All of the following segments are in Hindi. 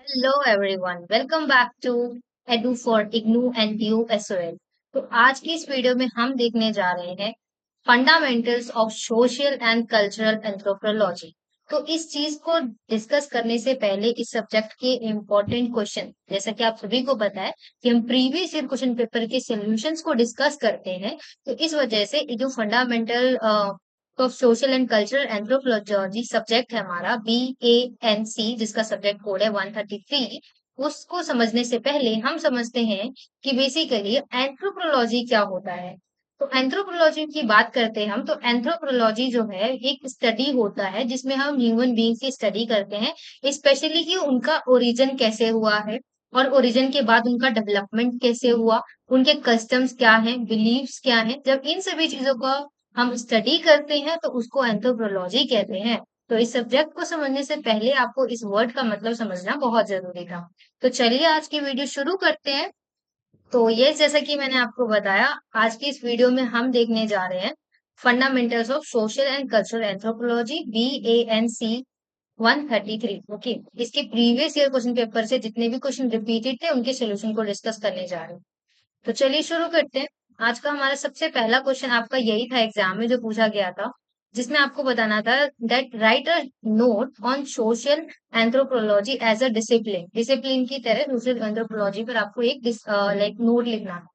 Hello everyone, welcome back to edu for IGNOU and you SOL. तो आज की इस वीडियो में हम देखने जा रहे हैं fundamentals of social and cultural anthropology. तो इस चीज को डिस्कस करने से पहले इस सब्जेक्ट के इम्पोर्टेंट क्वेश्चन, जैसा कि आप सभी को पता है कि हम प्रीवियस ईयर क्वेश्चन पेपर के सॉल्यूशंस को डिस्कस करते हैं। तो इस वजह से ये जो फंडामेंटल तो social and cultural anthropology subject है हमारा BANC, जिसका सब्जेक्ट कोड है 133। उसको समझने से पहले हम समझते हैं कि बेसिकली एंथ्रोपोलॉजी क्या होता है। तो एंथ्रोपोलॉजी की बात करते हैं हम, तो एंथ्रोपोलॉजी जो है एक स्टडी होता है जिसमें हम ह्यूमन बीइंग की स्टडी करते हैं, स्पेशली कि उनका ओरिजिन कैसे हुआ है और ओरिजिन के बाद उनका डेवलपमेंट कैसे हुआ, उनके कस्टम्स क्या हैं, बिलीव्स क्या हैं। जब इन सभी चीजों का हम स्टडी करते हैं तो उसको एंथ्रोपोलॉजी कहते हैं। तो इस सब्जेक्ट को समझने से पहले आपको इस वर्ड का मतलब समझना बहुत जरूरी था। तो चलिए आज की वीडियो शुरू करते हैं। तो ये जैसा कि मैंने आपको बताया, आज की इस वीडियो में हम देखने जा रहे हैं fundamentals of social and cultural anthropology BANC 133। Okay, इसके प्रीवियस ईयर क्वेश्चन पेपर से जितने भी क्वेश्चन रिपीटेड थे उनके सोल्यूशन को डिस्कस करने जा रहे हैं। तो चलिए शुरू करते हैं। आज का हमारा सबसे पहला क्वेश्चन आपका यही था एग्जाम में जो पूछा गया था, जिसमें आपको बताना था that write a note on social anthropology as a discipline. Discipline की तरह दूसरे एंथ्रोपोलॉजी पर आपको एक लाइक नोट लिखना है।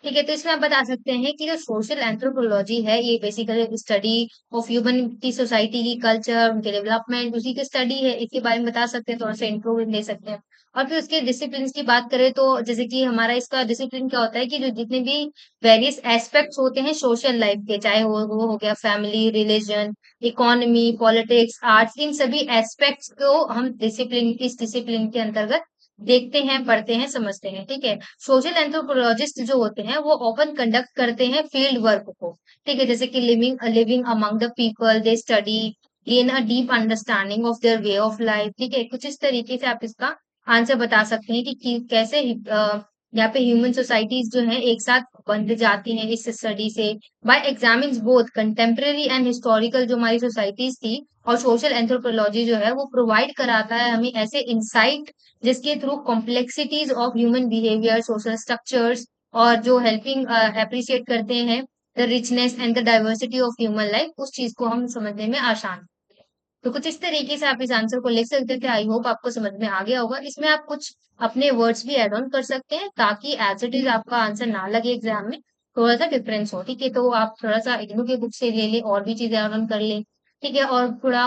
ठीक है, तो इसमें आप बता सकते हैं कि जो सोशल एंथ्रोपोलॉजी है ये बेसिकली स्टडी ऑफ ह्यूमन की सोसाइटी की कल्चर, उनके डेवलपमेंट, उसी की स्टडी है। इसके बारे में बता सकते हैं, थोड़ा सा इंट्रो दे सकते हैं। और फिर उसके डिसिप्लिन की बात करें तो जैसे कि हमारा इसका डिसिप्लिन क्या होता है कि जो जितने भी वेरियस एस्पेक्ट्स होते हैं सोशल लाइफ के, चाहे वो हो गया family, religion, economy, politics, arts, इन सभी एस्पेक्ट्स को हम डिसिप्लिन, इस डिसिप्लिन के अंतर्गत देखते हैं, पढ़ते हैं, समझते हैं। ठीक है, सोशल एंथ्रोपोलॉजिस्ट जो होते हैं वो ऑफन कंडक्ट करते हैं फील्ड वर्क को। ठीक है, जैसे कि living living among the people they study, gain a deep understanding of their way of life. ठीक है, कुछ इस तरीके से आप इसका आंसर बता सकते हैं कि कैसे यहाँ पे ह्यूमन सोसाइटीज जो है एक साथ बन जाती हैं इस स्टडी से। By examines both contemporary and historical, जो हमारी सोसाइटीज थी, और सोशल एंथ्रोपोलॉजी जो है वो प्रोवाइड कराता है हमें ऐसे इंसाइट जिसके through complexities of human behaviour, social structures, और जो हेल्पिंग अप्रिशिएट करते हैं the richness and the diversity of human life, उस चीज को हम समझने में आसान है। तो कुछ इस तरीके से आप इस आंसर को लिख सकते थे। आई होप आपको समझ में आ गया होगा। इसमें आप कुछ अपने वर्ड्स भी ऐड ऑन कर सकते हैं ताकि एज इट इज आपका आंसर ना लगे एग्जाम में, थोड़ा सा डिफरेंस हो। ठीक है, तो आप थोड़ा सा इग्नू के बुक से ले लें और भी चीजें ऐड ऑन कर लें। ठीक है, और थोड़ा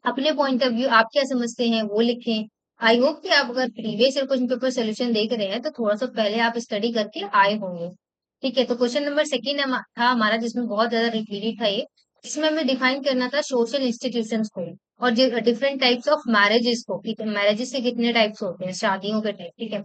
अपने पॉइंट ऑफ व्यू आप क्या समझते हैं वो लिखें। आई होप कि आप अगर previous year question paper solution देख रहे हैं तो थोड़ा सा पहले आप स्टडी करके आए होंगे। ठीक है, तो क्वेश्चन नंबर सेकंड था हमारा, जिसमें बहुत ज्यादा रिपीटेड था ये। इसमें हमें डिफाइन करना था सोशल इंस्टीट्यूशंस को और डिफरेंट टाइप्स ऑफ मैरिजेस को, मैरिजेस के कितने टाइप्स होते हैं, शादियों के टाइप। ठीक है,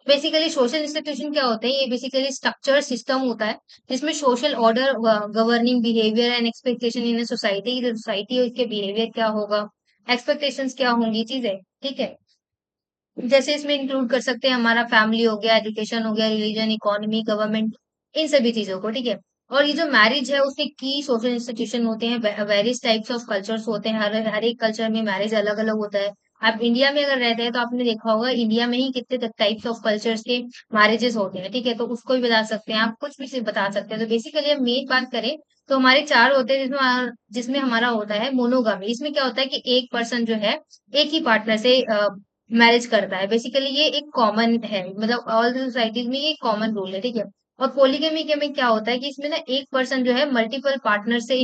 बेसिकली सोशल इंस्टीट्यूशन क्या होते हैं, ये बेसिकली स्ट्रक्चर सिस्टम होता है जिसमें social order, governing behaviour and expectation in society, जो सोसाइटी है उसके बिहेवियर क्या होगा, एक्सपेक्टेशंस क्या होंगी, चीजें। ठीक है, जैसे इसमें इंक्लूड कर सकते हैं हमारा फैमिली हो गया, एजुकेशन हो गया, रिलीजन, इकोनॉमी, गवर्नमेंट, इन सभी चीजों को। ठीक है, और ये जो मैरिज है उसके की सोशल इंस्टीट्यूशन होते हैं, वेरियस टाइप्स ऑफ कल्चर्स होते हैं, हर हर एक कल्चर में मैरिज अलग अलग होता है। आप इंडिया में अगर रहते हैं तो आपने देखा होगा इंडिया में ही कितने टाइप्स ऑफ कल्चर्स के मैरिजेस होते हैं। ठीक है, तो उसको भी बता सकते हैं आप, कुछ भी चीज बता सकते हैं। तो बेसिकली हम मेन बात करें तो हमारे चार होते हैं, जिसमें जिसमें हमारा होता है मोनोगामी। इसमें क्या होता है कि एक पर्सन जो है एक ही पार्टनर से मैरिज करता है। बेसिकली ये एक कॉमन है, मतलब ऑल द सोसाइटीज में ये कॉमन रूल है। ठीक है, और पोलीगमी के में क्या होता है कि इसमें ना एक पर्सन जो है मल्टीपल पार्टनर से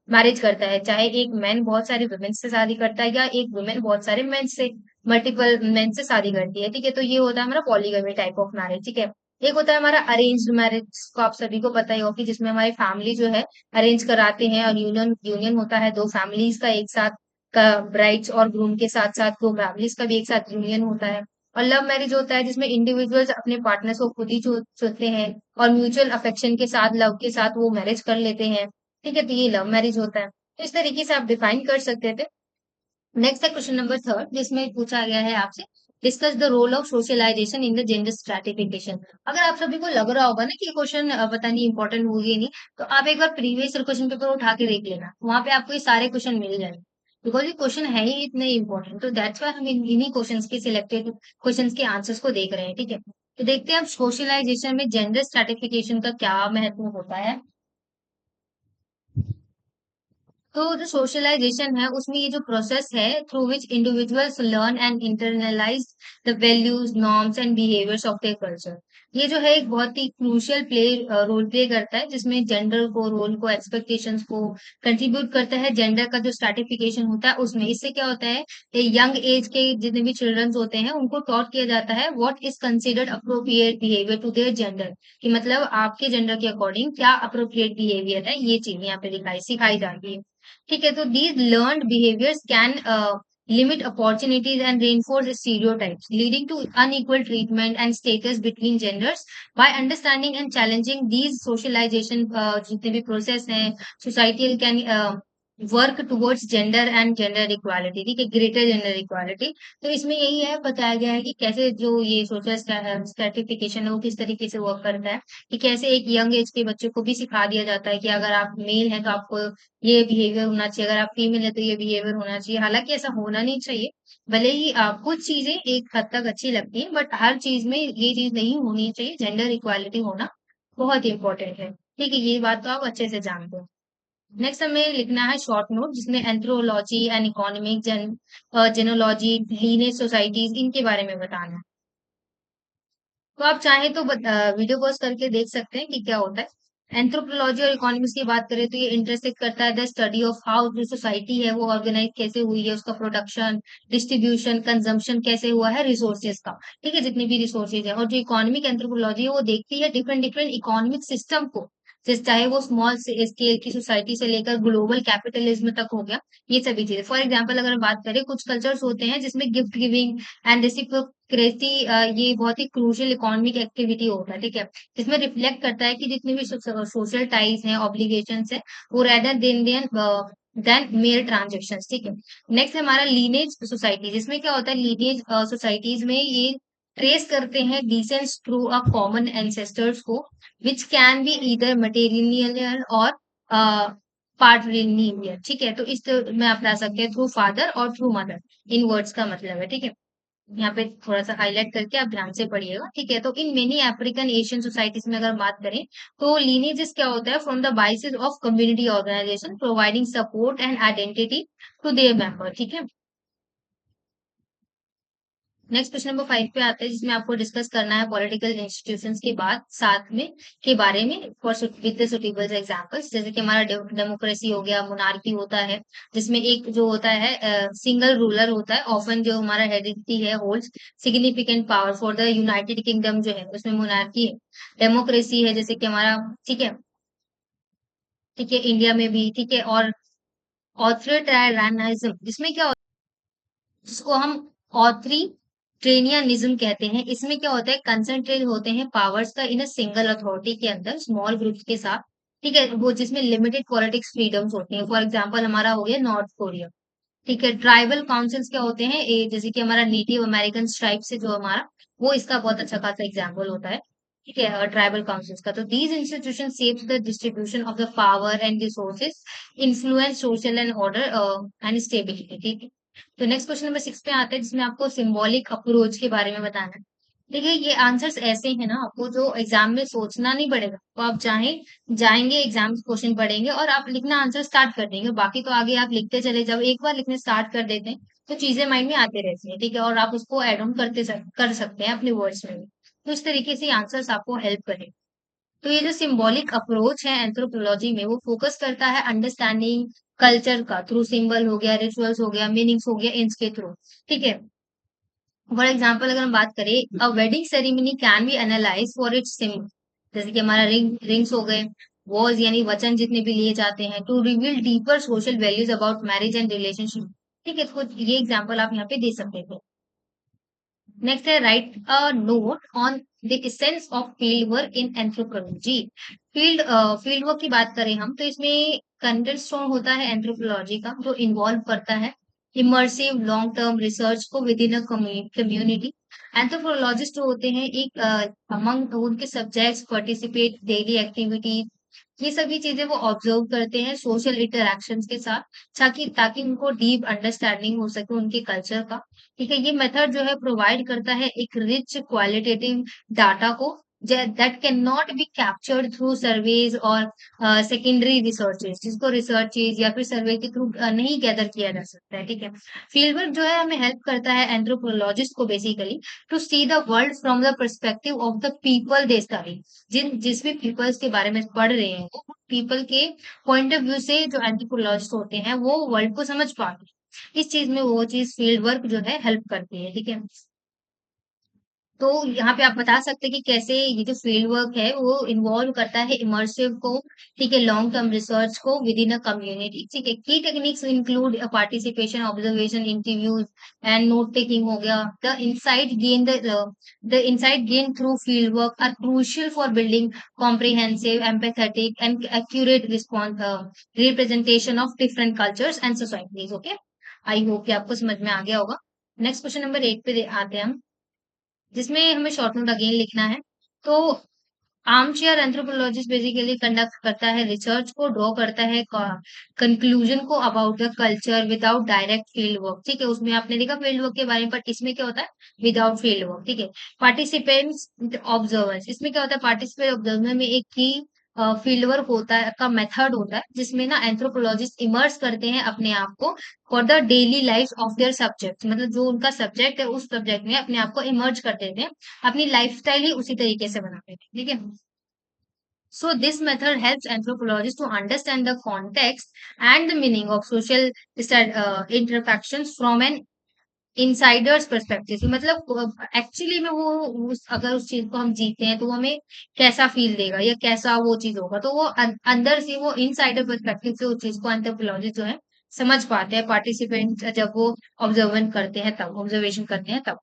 मैरिज करता है, चाहे एक मैन बहुत सारे वुमेन से शादी करता है या एक वुमेन बहुत सारे मेन से, मल्टीपल मेन से शादी करती है। ठीक है, तो ये होता है हमारा पॉलीगमी टाइप ऑफ मैरिज। ठीक है, एक होता है हमारा अरेंज्ड मैरिज, को आप सभी को पता ही होगा कि जिसमें हमारी फैमिली जो है अरेंज कराते हैं और यूनियन यूनियन होता है दो फैमिलीज का एक साथ, का ब्राइड्स और ग्रूम के साथ साथ दो फैमिलीज का भी एक साथ यूनियन होता है। और लव मैरिज होता है जिसमें इंडिविजुअल्स अपने पार्टनर्स को खुद ही चुनते हैं और म्यूचुअल अफेक्शन के साथ, लव के साथ वो मैरिज कर लेते हैं। ठीक है, तो ये लव मैरिज होता है। तो इस तरीके से आप डिफाइन कर सकते थे। नेक्स्ट है क्वेश्चन नंबर थर्ड, जिसमें पूछा गया है आपसे discuss the role of socialisation in the gender stratification. अगर आप सभी को लग रहा होगा ना कि ये क्वेश्चन पता नहीं इंपॉर्टेंट होगी नहीं, तो आप एक बार प्रीवियस क्वेश्चन पेपर उठा के देख लेना, वहां पे आपको ये सारे क्वेश्चन मिल जाएंगे। बिकॉज ये क्वेश्चन है ही इतने इंपॉर्टेंट, तो दैट्स वाई हम इन्हीं क्वेश्चंस के सिलेक्टेड क्वेश्चंस के आंसर्स को देख रहे हैं, ठीक है। तो देखते हैं अब सोशलाइजेशन में जेंडर स्ट्रेटिफिकेशन का क्या महत्व होता है। तो जो सोशलाइजेशन है उसमें ये जो प्रोसेस है through which individuals learn and internalise the values norms and behaviours of their culture. ये जो है एक बहुत ही क्रूशियल रोल प्ले करता है, जिसमें जेंडर को, रोल को, एक्सपेक्टेशंस को कंट्रीब्यूट करता है। जेंडर का जो स्ट्रैटिफिकेशन होता है उसमें इससे क्या होता है, यंग एज के जितने भी चिल्ड्रंस होते हैं उनको टॉट किया जाता है what is considered appropriate behaviour to their gender, कि मतलब आपके जेंडर के अकॉर्डिंग क्या अप्रोप्रिएट बिहेवियर है, ये चीज यहाँ पे दिखाई सिखाई जाती है। ठीक है, तो these learned behaviors can limit opportunities and reinforce stereotypes, leading to unequal treatment and status between genders. By understanding and challenging these socialization जितने भी process हैं, societal can work towards gender and gender equality, ठीक है, ग्रेटर जेंडर इक्वालिटी। तो इसमें यही है, बताया गया है कि कैसे जो ये सोशल स्ट्रेटिफिकेशन है वो किस तरीके से वर्क करता है, कि कैसे एक यंग एज के बच्चे को भी सिखा दिया जाता है कि अगर आप मेल हैं तो आपको ये बिहेवियर होना चाहिए, अगर आप फीमेल है तो ये बिहेवियर होना चाहिए। हालांकि ऐसा होना नहीं चाहिए, भले ही कुछ चीजें एक हद तक अच्छी लगती हैं, बट हर चीज में ये चीज नहीं होनी चाहिए। जेंडर इक्वालिटी होना बहुत इंपॉर्टेंट है, ठीक है, ये बात तो आप अच्छे से जानते हो। नेक्स्ट हमें लिखना है शॉर्ट नोट, जिसमें एंथ्रोलॉजी एंड इकोनॉमिक जेनोलॉजी, लीनियज सोसाइटीज, इनके बारे में बताना है। तो आप चाहें तो वीडियो पॉज करके देख सकते हैं कि क्या होता है। एंथ्रोपोलॉजी और इकोनॉमिक्स की बात करें तो ये इंटरसेक्ट करता है द स्टडी ऑफ हाउ जो सोसाइटी है वो ऑर्गेनाइज कैसे हुई है, उसका प्रोडक्शन, डिस्ट्रीब्यूशन, कंजम्पशन कैसे हुआ है रिसोर्सेज का, ठीक है, जितनी भी रिसोर्सेज है। और जो इकोनॉमिक एंथ्रोपोलॉजी है वो देखती है डिफरेंट डिफरेंट इकोनॉमिक सिस्टम को, जिस चाहे वो स्मॉल स्केल की सोसाइटी से लेकर ग्लोबल कैपिटलिज्म तक हो गया, ये सभी चीजें। फॉर एग्जाम्पल अगर बात करें, कुछ कल्चर्स होते हैं जिसमें गिफ्ट गिविंग एंड रेसिप्रोकेसी, ये बहुत ही क्रूशियल इकोनॉमिक एक्टिविटी होता है, ठीक है, जिसमें रिफ्लेक्ट करता है कि जितनी भी सोशल टाइज हैं, ऑब्लिगेशंस है, वो रेदर देन मेयर ट्रांजेक्शन, ठीक है। नेक्स्ट है हमारा लीनेज सोसाइटी, जिसमें क्या होता है, लीनेज सोसाइटीज में ये ट्रेस करते हैं descents through a common ancestors को, which can be either material और पार्टलिनियल, ठीक है। तो इस में आप ला सकते हैं थ्रू फादर और थ्रू मदर, इन वर्ड्स का मतलब है, ठीक है। यहाँ पे थोड़ा सा हाईलाइट करके आप ध्यान से पढ़िएगा, ठीक है। तो in many African Asian societies में अगर बात करें तो लीनेजेस क्या होता है, from the bases of community organisation providing support and identity to their member, ठीक है। नेक्स्ट क्वेश्चन नंबर 5 पे आते हैं, जिसमें आपको डिस्कस करना है पॉलिटिकल इंस्टीट्यूशंस के बाद साथ में के बारे में फॉर विद सुटेबल एग्जांपल्स। जैसे कि हमारा डेमोक्रेसी हो गया, मोनार्की होता है, जिसमें एक जो होता है सिंगल रूलर होता है, ऑफन जो हमारा हेरिडिटी है holds significant power. For the United kingdom जो है उसमें मोनार्की है, डेमोक्रेसी है, जैसे कि हमारा, ठीक है, ठीक है, इंडिया में भी, ठीक है। और ऑथोरिटेरियनिज्म, जिसमें क्या, जिसको हम ऑथोरिटेरियनिज्म कहते हैं, इसमें क्या होता है, कंसंट्रेट होते हैं पावर्स का इन अ सिंगल अथॉरिटी के अंदर स्मॉल ग्रुप्स के साथ, ठीक है, वो जिसमें लिमिटेड पॉलिटिक्स फ्रीडम्स होती हैं। फॉर एग्जांपल हमारा हो गया नॉर्थ कोरिया, ठीक है। ट्राइबल काउंसिल्स क्या होते हैं, जैसे कि हमारा नेटिव अमेरिकन ट्राइब से जो हमारा, वो इसका बहुत अच्छा खासा एग्जाम्पल होता है, ठीक है, ट्राइबल काउंसिल्स का। तो these institution shapes the distribution of the power and resources, influence social and order and stability, ठीक है। तो नेक्स्ट क्वेश्चन नंबर 6 पे आते हैं, जिसमें आपको सिंबॉलिक अप्रोच के बारे में बताना है। देखिए ये आंसर्स ऐसे हैं ना, आपको जो एग्जाम में सोचना नहीं पड़ेगा, तो आप चाहें जाएंगे एग्जाम क्वेश्चन पढ़ेंगे और आप लिखना आंसर स्टार्ट कर देंगे, बाकी तो आगे आप लिखते चले, जब एक बार लिखने स्टार्ट कर देते हैं तो चीजें माइंड में आते रहती हैं, ठीक है, और आप उसको एड ऑन कर सकते हैं अपने वर्ड्स में भी। तो इस तरीके से आंसर्स आपको हेल्प करें। तो ये जो सिंबॉलिक अप्रोच है एंथ्रोपोलॉजी में, वो फोकस करता है अंडरस्टैंडिंग कल्चर का थ्रू सिंबल हो गया, रिचुअल्स हो गया, मीनिंग्स हो गया, इनके थ्रू, ठीक है। फॉर एग्जाम्पल अगर हम बात करें, a wedding ceremony can be analyse for its symbol, जैसे कि हमारा रिंग्स हो गए, वॉज यानी वचन जितने भी लिए जाते हैं, to reveal deeper social values about marriage and relationship, ठीक है। तो ये एग्जाम्पल आप यहाँ पे दे सकते थे। नेक्स्ट है right a note on the essence of field work in anthropology. Field work की बात करें हम, तो इसमें कंटेंट स्टोन होता है एंथ्रोपोलॉजी का, जो इन्वॉल्व करता है इमर्सिव लॉन्ग टर्म रिसर्च को within a community. Anthropologist जो होते हैं, एक अमंग उनके सब्जेक्ट्स पार्टिसिपेट डेली एक्टिविटीज ये सभी चीजें वो ऑब्जर्व करते हैं सोशल इंटरैक्शंस के साथ, ताकि ताकि उनको डीप अंडरस्टैंडिंग हो सके उनके कल्चर का। ठीक है, ये मेथड जो है प्रोवाइड करता है एक रिच क्वालिटेटिव डाटा को, that can not be captured through surveys और सेकेंडरी रिसर्चेज, जिसको रिसर्चेज या फिर सर्वे के थ्रू नहीं गैदर किया जा सकता है। ठीक है, फील्ड वर्क जो है हमें हेल्प करता है एंथ्रोपोलॉजिस्ट को basically to see the world from the perspective of the people they study. जिस भी पीपल्स के बारे में पढ़ रहे हैं वो पीपल के पॉइंट ऑफ व्यू से जो एंथ्रोपोलॉजिस्ट होते हैं वो वर्ल्ड को समझ पाते हैं। इस चीज में वो चीज फील्ड वर्क जो है हेल्प करती है। ठीक है, तो यहाँ पे आप बता सकते हैं कि कैसे ये जो फील्ड वर्क है वो इन्वॉल्व करता है इमर्सिव को, ठीक है, लॉन्ग टर्म रिसर्च को विद इन अ कम्युनिटी। ठीक है, की techniques include participation, observation, interviews and note taking हो गया। The insight gain through field work are crucial for building comprehensive, empathetic and accurate response representation of different cultures and societies. Okay, I hope कि आपको समझ में आ गया होगा। नेक्स्ट क्वेश्चन नंबर 8 पे आते हैं हम, जिसमें हमें शॉर्ट नोट अगेन लिखना है। तो आर्मचेयर एंथ्रोपोलॉजिस्ट बेसिकली कंडक्ट करता है रिसर्च को, ड्रॉ करता है कंक्लूजन को about the culture without direct field work. ठीक है, उसमें आपने देखा फील्ड वर्क के बारे में, बट इसमें क्या होता है विदाउट फील्ड वर्क। ठीक है, पार्टिसिपेंट्स ऑब्जर्वर्स, इसमें क्या होता है पार्टिसिपेंट ऑब्जर्वर में एक की फील्ड वर्क होता है का मेथड होता है, जिसमें ना एंथ्रोपोलॉजिस्ट इमर्स करते हैं अपने आप को for the daily life of their subject, मतलब जो उनका सब्जेक्ट है उस सब्जेक्ट में अपने आप को इमर्ज कर देते हैं, अपनी लाइफस्टाइल ही उसी तरीके से बनाते हैं। ठीक है, so this method helps anthropologists to understand the context and the meaning of social interactions from an insider's perspective। मतलब एक्चुअली में वो अगर उस चीज को हम जीते हैं तो वो हमें कैसा फील देगा या कैसा वो चीज होगा, तो वो अंदर से वो इनसाइडर पर्सपेक्टिव से उस चीज को एंथ्रोपोलॉजिस्ट जो है समझ पाते हैं, पार्टिसिपेंट जब वो ऑब्जर्वेशन करते हैं तब।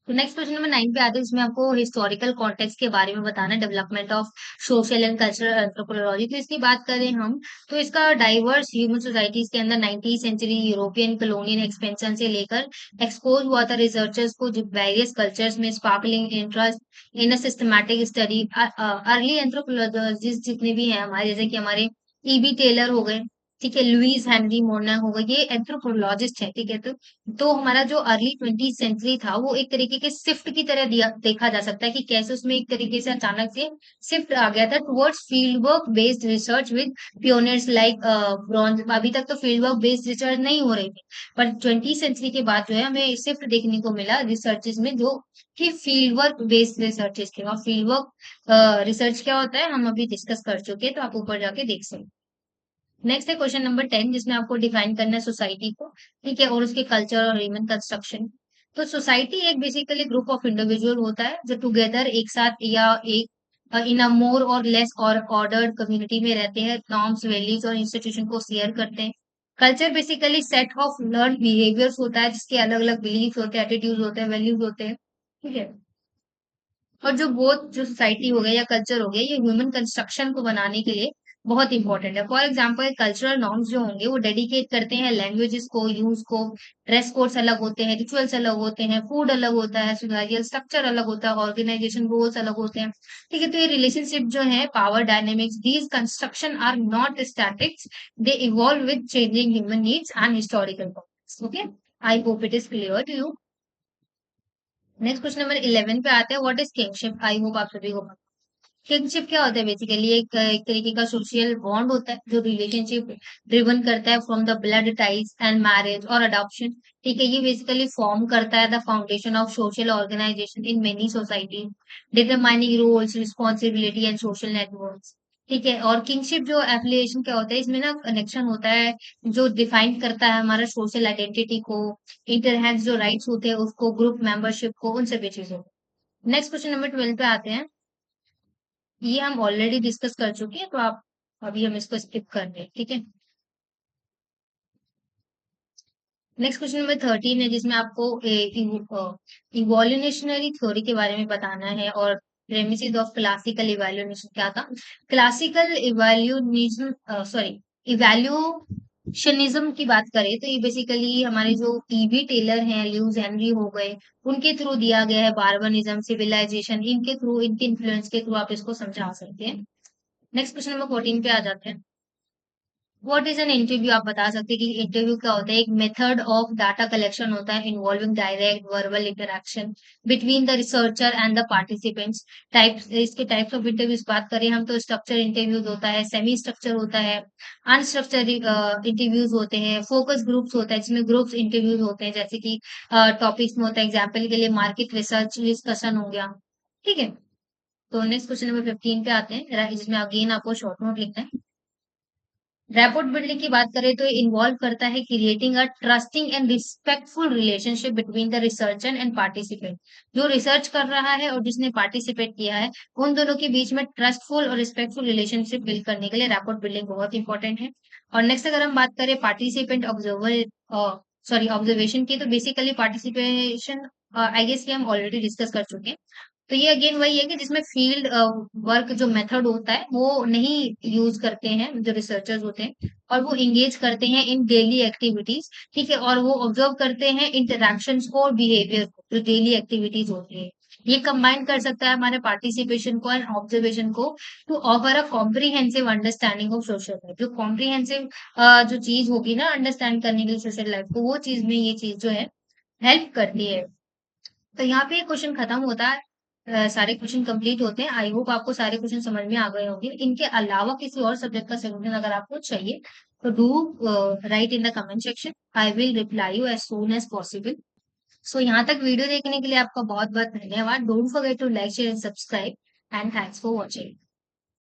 तो नेक्स्ट क्वेश्चन नंबर 9 पे आते हैं, इसमें आपको हिस्टोरिकल कॉन्टेक्स्ट के बारे में बताना है, development of social and cultural anthropology. तो इसकी बात करें हम, तो इसका डाइवर्स ह्यूमन सोसाइटीज के अंदर 19वीं सेंचुरी यूरोपियन कॉलोनियल एक्सपेंशन से लेकर एक्सपोज हुआ था रिसर्चर्स को जो वेरियस कल्चर्स में sparkling interest in a systematic study. Early anthropologist जितने भी हैं हमारे, जैसे कि हमारे ईबी टेलर हो गए, ठीक है, लुइस हेनरी मोर्ना हो गए, ये एंथ्रोपोलॉजिस्ट है। ठीक है, तो हमारा जो अर्ली 20वीं सेंचुरी था वो एक तरीके के शिफ्ट की तरह देखा जा सकता है कि कैसे उसमें एक तरीके से अचानक से शिफ्ट आ गया था towards field work based research with pioneers like ब्रॉन्ज। अभी तक तो फील्ड वर्क बेस्ड रिसर्च नहीं हो रही थी, पर 20वीं सेंचुरी के बाद जो है हमें शिफ्ट देखने को मिला रिसर्चेज में, जो कि फील्ड वर्क बेस्ड रिसर्चेज थे। और फील्ड वर्क रिसर्च क्या होता है हम अभी डिस्कस कर चुके हैं, तो आप ऊपर जाके देख सकते हैं। नेक्स्ट है क्वेश्चन नंबर 10, जिसमें आपको डिफाइन करना है सोसाइटी को, ठीक है, और उसके कल्चर और ह्यूमन कंस्ट्रक्शन। तो सोसाइटी एक बेसिकली ग्रुप ऑफ इंडिविजुअल होता है जो टुगेदर एक साथ या एक इन अ मोर और लेस और ऑर्डर्ड कम्युनिटी में रहते हैं, नॉर्म्स, वैल्यूज और इंस्टीट्यूशन को शेयर करते हैं। Culture basically set of learn behaviours होता है, जिसके अलग अलग बिलीफ होते हैं, एटीट्यूड होते हैं, वैल्यूज होते हैं। ठीक है, और जो बोथ जो सोसाइटी हो गया या कल्चर हो गया, ये ह्यूमन कंस्ट्रक्शन को बनाने के लिए बहुत इंपॉर्टेंट है। फॉर एग्जाम्पल कल्चरल नॉर्म्स जो होंगे वो डेडिकेट करते हैं लैंग्वेजेस को, यूज को, ड्रेस कोड्स अलग होते हैं, रिचुअल्स अलग होते हैं, फूड अलग होता है, सोसाइटल स्ट्रक्चर अलग होता है, ऑर्गेनाइजेशन गोल्स अलग होते हैं। ठीक है, तो ये रिलेशनशिप जो है, power dynamics, these construction are not statics, they evolve with changing human needs and historical context. Okay, I hope it is clear to you. Next question number 11 पे आते हैं, what is kinship. I hope आप सभी को पता है किंगशिप क्या होता है। बेसिकली एक तरीके का सोशल बॉन्ड होता है जो रिलेशनशिप ड्रिवन करता है from the blood ties and marriage और अडॉप्शन। ठीक है, ये बेसिकली फॉर्म करता है the foundation of social organisation in many society, determining roles, responsibility and social networks. ठीक है, और किंगशिप जो एफिलिएशन क्या होता है, इसमें ना कनेक्शन होता है जो डिफाइन करता है हमारा सोशल आइडेंटिटी को, इंटरहेंस जो राइट्स होते हैं उसको, ग्रुप मेंबरशिप को, उन सभी चीजों को। नेक्स्ट क्वेश्चन नंबर 12 पे आते हैं, ये हम ऑलरेडी डिस्कस कर चुके हैं, तो आप अभी हम इसको स्किप कर रहे हैं। ठीक है, नेक्स्ट क्वेश्चन नंबर 13 है, जिसमें आपको इवोल्यूशनरी थ्योरी के बारे में बताना है और प्रेमिसेस ऑफ क्लासिकल इवैल्यूएशन क्या था। क्लासिकल इवैल्यूनिज्म सॉरी इवैल्यूशनिज्म की बात करें तो ये बेसिकली हमारे जो ईवी टेलर हैं, ल्यूज हेनरी हो गए, उनके थ्रू दिया गया है। बार्बनिज्म, सिविलाइजेशन, इनके थ्रू, इनके इन्फ्लुएंस के थ्रू आप इसको समझा सकते हैं। नेक्स्ट क्वेश्चन नंबर 14 पे आ जाते हैं। What is an interview? आप बता सकते हैं कि इंटरव्यू क्या होता है? एक मेथड ऑफ डाटा कलेक्शन होता है involving direct verbal interaction between the researcher and the participants. Types, इसके टाइप्स ऑफ इंटरव्यूज बात करें हम तो स्ट्रक्चर इंटरव्यूज होता है, सेमी स्ट्रक्चर होता है, अनस्ट्रक्चर इंटरव्यूज होते हैं, फोकस ग्रुप्स होता है जिसमें ग्रुप्स इंटरव्यूज होते हैं, जैसे कि टॉपिक्स में होता है, एग्जाम्पल के लिए मार्केट रिसर्च डिस्कशन हो गया। ठीक है, तो नेक्स्ट क्वेश्चन नंबर 15 पे आते हैं, जिसमें अगेन आपको शॉर्ट नोट लिखना है। रैपोर्ट बिल्डिंग की बात करें तो इन्वॉल्व करता है creating a trusting and respectful relationship between the researcher and participant. जो रिसर्च कर रहा है और जिसने पार्टिसिपेट किया है, उन दोनों के बीच में ट्रस्टफुल और रिस्पेक्टफुल रिलेशनशिप बिल्ड करने के लिए रैपोर्ट बिल्डिंग बहुत इंपॉर्टेंट है। और नेक्स्ट अगर हम बात करें पार्टिसिपेंट ऑब्जर्वर ऑब्जर्वेशन की, तो बेसिकली पार्टिसिपेशन आई गेस कि हम ऑलरेडी डिस्कस कर चुके हैं। तो ये अगेन वही है कि जिसमें फील्ड वर्क जो मेथड होता है वो नहीं यूज करते हैं जो रिसर्चर्स होते हैं, और वो इंगेज करते हैं इन डेली एक्टिविटीज। ठीक है, और वो ऑब्जर्व करते हैं इंटरैक्शंस को और बिहेवियर को, जो डेली एक्टिविटीज होती है। ये कंबाइन कर सकता है हमारे पार्टिसिपेशन को एंड ऑब्जर्वेशन को to offer a comprehensive understanding of social life. जो कॉम्प्रिहेंसिव जो चीज होगी ना अंडरस्टैंड करने के लिए सोशल लाइफ को, वो चीज में ये चीज जो है हेल्प करती है। तो यहाँ पे क्वेश्चन खत्म होता है। सारे क्वेश्चन कंप्लीट होते हैं। आई होप आपको सारे क्वेश्चन समझ में आ गए होंगे। इनके अलावा किसी और सब्जेक्ट का सोल्यूशन अगर आपको चाहिए तो do write in the comment section. I will reply you as soon as possible. So यहाँ तक वीडियो देखने के लिए आपका बहुत बहुत धन्यवाद। Don't forget to like share and subscribe, and thanks for watching.